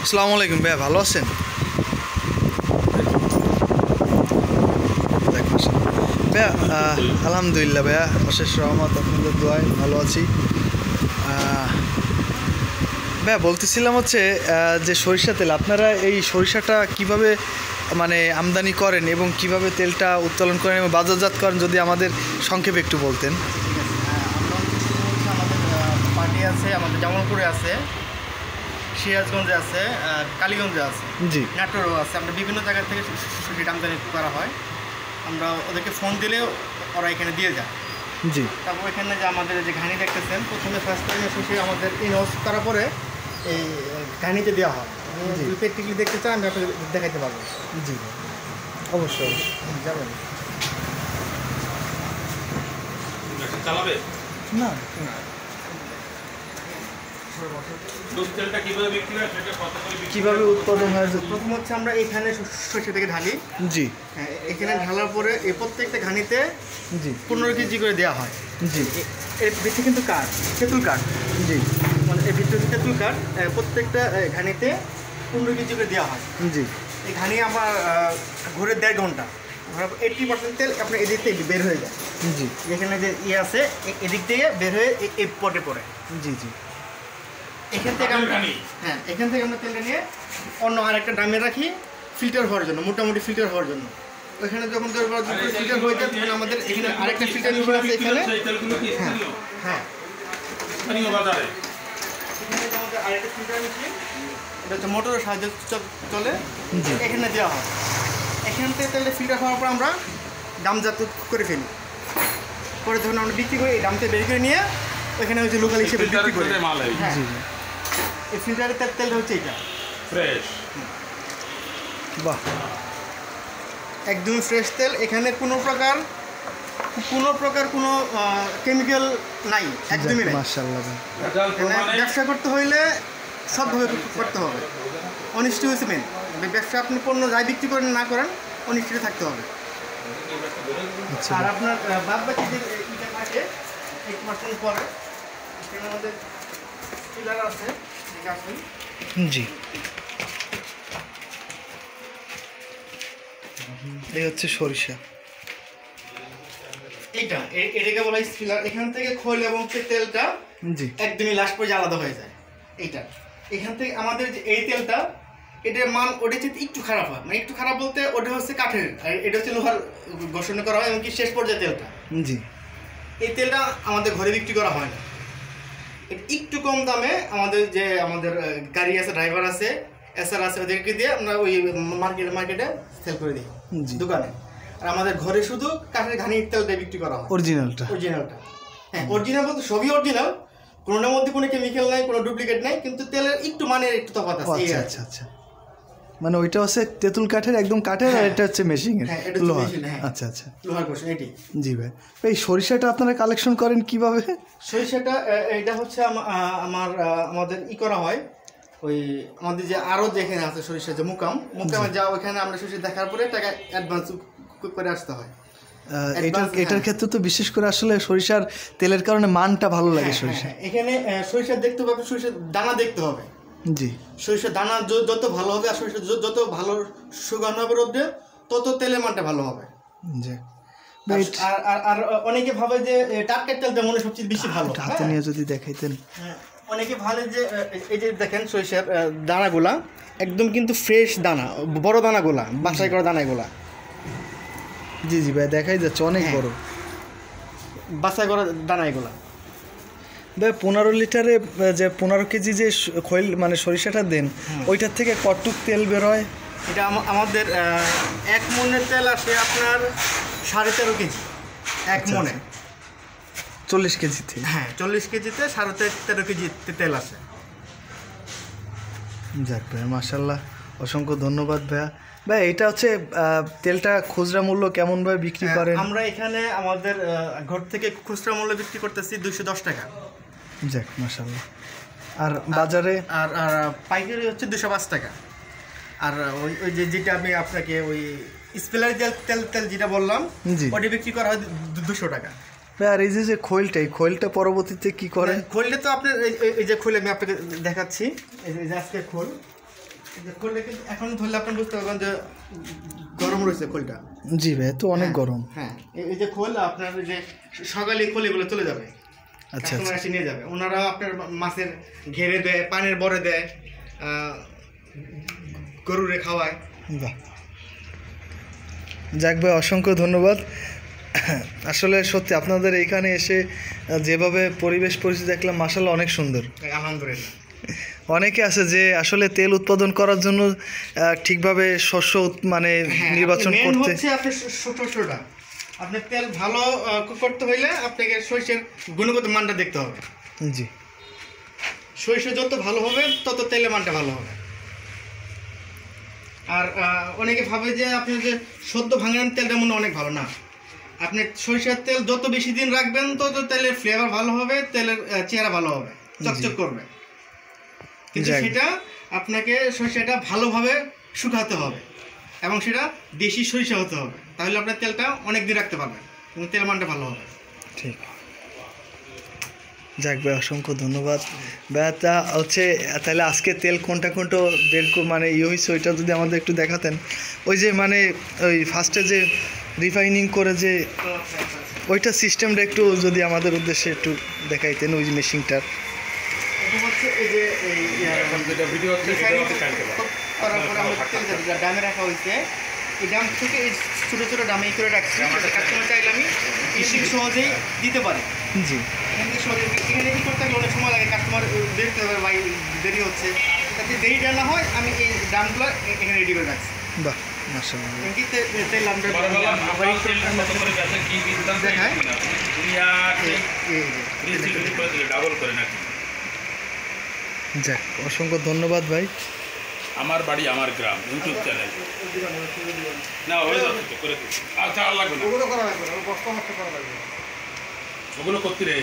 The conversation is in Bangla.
আসসালামু আলাইকুম ভাইয়া, ভালো আছেন? ভাইয়া আলহামদুলিল্লাহ ভাইয়া, অশেষ রহমত, আপনাদের দোয়ায় ভালো আছি। ভাইয়া বলতেছিলাম হচ্ছে যে সরিষা তেল, আপনারা এই সরিষাটা কিভাবে মানে আমদানি করেন এবং কিভাবে তেলটা উত্তোলন করেন এবং বাজারজাত করেন, যদি আমাদের সংক্ষেপে একটু বলতেন। আমাদের পার্টি আছে, আমাদের জামালপুরে আছে, সিরাজগঞ্জে আছে, কালীগঞ্জে আছে, জি, নাটোরও আছে। আমরা বিভিন্ন জায়গা থেকে সরিষা আমদানি করা হয়। আমরা ওদেরকে ফোন দিলে ওরা এখানে দিয়ে যায়। জি, তারপর এখানে যে আমাদের যে ঘানি দেখতেছেন, প্রথমে ফার্স্ট টাইমে সরিষা আমাদের ইনহাউস করার পরে এই ঘানিতে দেওয়া হয়। যদি প্র্যাকটিক্যালি দেখতে চান আমি আপনাকে দেখাতে পারবো। জি অবশ্যই যাবেন চালাবে না কিভাবে উৎপাদন হয়? প্রথম হচ্ছে আমরা এখানে সরিষা থেকে ঢালি। জি, হ্যাঁ, এখানে ঢালার পরে এই প্রত্যেকটা ঘানিতে জি, 15 কেজি করে দেওয়া হয়। জি, এর ভিতরে কিন্তু কাঠ, তেঁতুল কাঠ, জি, মানে এর ভিতরে তেঁতুল কাঠ প্রত্যেকটা ঘানিতে 15 কেজি করে দেওয়া হয়। জি, এই ঘানি আমার ঘুরে 1.5 ঘন্টা, 80% তেল আপনার এদিক থেকে বের হয়ে যায়। জি, যেখানে যে ইয়ে আছে এদিক থেকে বের হয়ে এই পটে পড়ে। জি, জি, এখান থেকে আমরা এখান থেকে আমরা তেলটা নিয়ে অন্য আরেকটা ড্রামে রাখি ফিল্টার হওয়ার জন্য, মোটামুটি ফিল্টার হওয়ার জন্য। ওইখানে যখন ফিল্টার হয়ে যায় তখন আমাদের এখানে আরেকটা ফিল্টার মেশিন আছে এখানে। হ্যাঁ, এখানে আমাদের আরেকটা ফিল্টার মেশিন, এটা হচ্ছে মোটরের সাহায্যে চলে, এখানে দেওয়া হয়। এখান থেকে তেলটা ফিল্টার হওয়ার পর আমরা দামজাত করে ফেলি। পরে যখন আমরা বিক্রি করি, এই দামটা বের করে নিয়ে ওইখানে হচ্ছে লোকাল হিসেবে বিক্রি করি। হ্যাঁ, এই ফিল্টারের তেলটা হচ্ছে এটা ফ্রেশ। বাহ, একদম ফ্রেশ তেল। এখানে কোনো প্রকার কোনো কেমিক্যাল নাই, একদমই নাই। মাশাআল্লাহ। ব্যবসা করতে হইলে সবভাবে করতে হবে, অনিষ্টি হয়েছে মেন। ব্যবসা আপনি পণ্য যাই বিক্রি করেন না করেন, অনিষ্টিতে থাকতে হবে। আর আপনার বাদ বাকি যে ইটা থাকে 1% পরে এখানে আমাদের পিলার আছে, ঠিক আছে। জি, এই হচ্ছে সরিষা। এটাকে বলা হয় স্পিলার। এখান থেকে খোল এবং তেলটা জি, একদমই লাস্ট পর্যায়ে আলাদা হয়ে যায়। এইটা এখান থেকে আমাদের যে এই তেলটা, এটার মান ওটা হচ্ছে একটু খারাপ হয়, মানে একটু খারাপ বলতে ওটা হচ্ছে কাঠের আর এটা হচ্ছে লোহার ঘষণে করা হয়। এমনকি শেষ পর্যায়ে তেলটা, জি, এই তেলটা আমাদের ঘরে বিক্রি করা হয় না। এটা একটু কম দামে আমাদের গাড়ি আছে, ড্রাইভার আছে, এসআর আছে, ওদেরকে দিয়ে আমরা ওই মার্কেটে সেল করে দিই দোকানে। আর আমাদের ঘরে শুধু কাঠের ঘানির তেলটা বিক্রি করা হয়, অরিজিনালটা। হ্যাঁ, অরিজিনাল বলতে সবই অরিজিনাল, কোনোটার মধ্যে কোনো কেমিক্যাল নাই, কোনো ডুপ্লিকেট নাই, কিন্তু তেলের একটু মানের একটু তফাৎ আছে। আচ্ছা আচ্ছা, মানে ওইটা হচ্ছে তেঁতুল কাঠের, একদম কাঠের, আর এটা হচ্ছে মেশিনের লোহার। আচ্ছা আচ্ছা, লোহার কোর্স এটি। জি ভাই, এই সরিষাটা আপনারা কালেকশন করেন কিভাবে? সরিষাটা এটা হচ্ছে আমাদের করা হয়, ওই আমাদের যে আরও যেখানে আছে সরিষা, যে মুকামে যাওয়া, ওইখানে আমরা সরিষা দেখার পরে টাকা অ্যাডভান্স করে আসতে হয়। এটার ক্ষেত্রে তো বিশেষ করে আসলে সরিষার তেলের কারণে মানটা ভালো লাগে সরিষা। এখানে সরিষা দেখতে হবে, সরিষার দানা দেখতে হবে। জি, সরিষার দানা যত ভালো হবে আর সরিষা যত ভালো সুগন্ধ হবে রোদে, তত তেলের মানটা ভালো হবে। জি, আর অনেকে ভাবে যে টাটকা তেলটা মনে সবচেয়ে বেশি ভালো। হাতে নিয়ে যদি দেখাইতেন। অনেকে ভাবে যে এই যে দেখেন সরিষার দানাগুলা একদম কিন্তু ফ্রেশ দানা, বড় দানাগুলা, বাছাই করা দানাগুলা। জি জি ভাই, দেখাই যাচ্ছে অনেক বড় বাছাই করা দানা এগুলা। ভাই 15 লিটারে যে 15 কেজি যে খৈল মানে সরিষাটা দেন, ওইটার থেকে কতটুক তেল বের হয়? এটা আমাদের 1 মনের তেল আসে আপনার 13.5 কেজি। 1 মনে 40 কেজিতে? হ্যাঁ, 40 কেজিতে 13.5 কেজি তেল আসে। যাক ভাই, মাশাআল্লাহ, অসংখ্য ধন্যবাদ ভাইয়া। ভাই এটা হচ্ছে তেলটা খুচরা মূল্য কেমনভাবে বিক্রি করেন? আমরা এখানে আমাদের ঘর থেকে খুচরা মূল্য বিক্রি করতেছি 210 টাকা। যাক মাশাআল্লাহ। আর বাজারে? আর পাইকারি হচ্ছে 205 টাকা। আর ওই যেটা আমি আপনাকে ওই স্পেলার তেল যেটা বললাম, ওটা বিক্রি করা হয় 200 টাকা। ভাই আর এই যে খৈলটা, এই খৈলটা পরবর্তীতে কি করে? খোলটা তো আপনার এই যে খোল আমি আপনাকে দেখাচ্ছি, এই যে আজকে খোল, এই যে খোলটা কিন্তু এখন ধরলে আপনি বুঝতে পারবেন যে গরম রয়েছে খোলটা। জি ভাই, তো অনেক গরম। হ্যাঁ, এই যে খোল আপনার যে সকালে খোল এগুলো চলে যাবে, আচ্ছা কাস্টমার এসে নিয়ে যাবে। ওনারা আপনার মাছের ঘেরে দেয়, পানের বরে দেয়, গরুরে খাওয়ায়। বাহ, যাক ভাই, অসংখ্য ধন্যবাদ। আসলে সত্যি আপনাদের এইখানে এসে যেভাবে পরিবেশ পরিস্থিতি দেখলাম, মাশাআল্লাহ অনেক সুন্দর। আলহামদুলিল্লাহ। অনেকে আছে যে আসলে তেল উৎপাদন করার জন্য ঠিকভাবে শস্য মানে নির্বাচন করতে হচ্ছে আপনার শস্যটা, আপনার তেল ভালো করতে হইলে আপনাকে সরিষার গুণগত মানটা দেখতে হবে। জি, সরিষা যত ভালো হবে তত তেলের মানটা ভালো হবে। আর অনেকে ভাবে যে আপনি যে সদ্য ভাঙান তেলটা মনে অনেক ভালো না। আপনি সরিষার তেল যত বেশি দিন রাখবেন তত তেলের ফ্লেভার ভালো হবে, তেলের চেহারা ভালো হবে, চকচক করবে। কিন্তু সেটা আপনাকে সরিষাটা ভালোভাবে শুকাতে হবে এবং সেটা দেশি সরিষা হতে হবে, তাহলে আপনার তেলটা অনেক দিন রাখতে পারবেন এবং তেল মানটা ভালো হবে। ঠিক। যাক ভাই, অসংখ্য ধন্যবাদ ভাই। তা হচ্ছে তাহলে আজকে তেল কোনটা কোনটা বের মানে হয়েছে ওইটা যদি আমাদের একটু দেখাতেন। ওই যে মানে ওই ফার্স্টে যে রিফাইনিং করে যে ওইটা সিস্টেমটা একটু যদি আমাদের উদ্দেশ্যে একটু দেখাইতেন, ওই মেশিনটার। হচ্ছে এই যে ভিডিও হচ্ছে করার পরে আমাদের তেলটা ডামে রাখা হয়েছে। এই ডাম থেকে এই ছোটো ছোটো ডামে করে রাখছি, কাস্টমার চাইলে আমি সহজেই দিতে পারি। জি, এখানে কি করতে গেলে অনেক সময় লাগে, কাস্টমার দেখতে হবে ভাই দেরি হচ্ছে, যাতে দেরিটা না হয় আমি এই ডামগুলো এখানে রেডি করে রাখছি। বাহ, মাশাআল্লাহ। তেল আমরা দেখায় ডাবল করে নাকি। যাক, অসংখ্য ধন্যবাদ ভাই। আমার বাড়ি আমার গ্রাম ইউটিউব চ্যানেল না হয়ে যাচ্ছে করে দিচ্ছি। আচ্ছা, আর লাগবে না, ওগুলো করা লাগবে না, কষ্ট করা লাগবে। ওগুলো করতে রে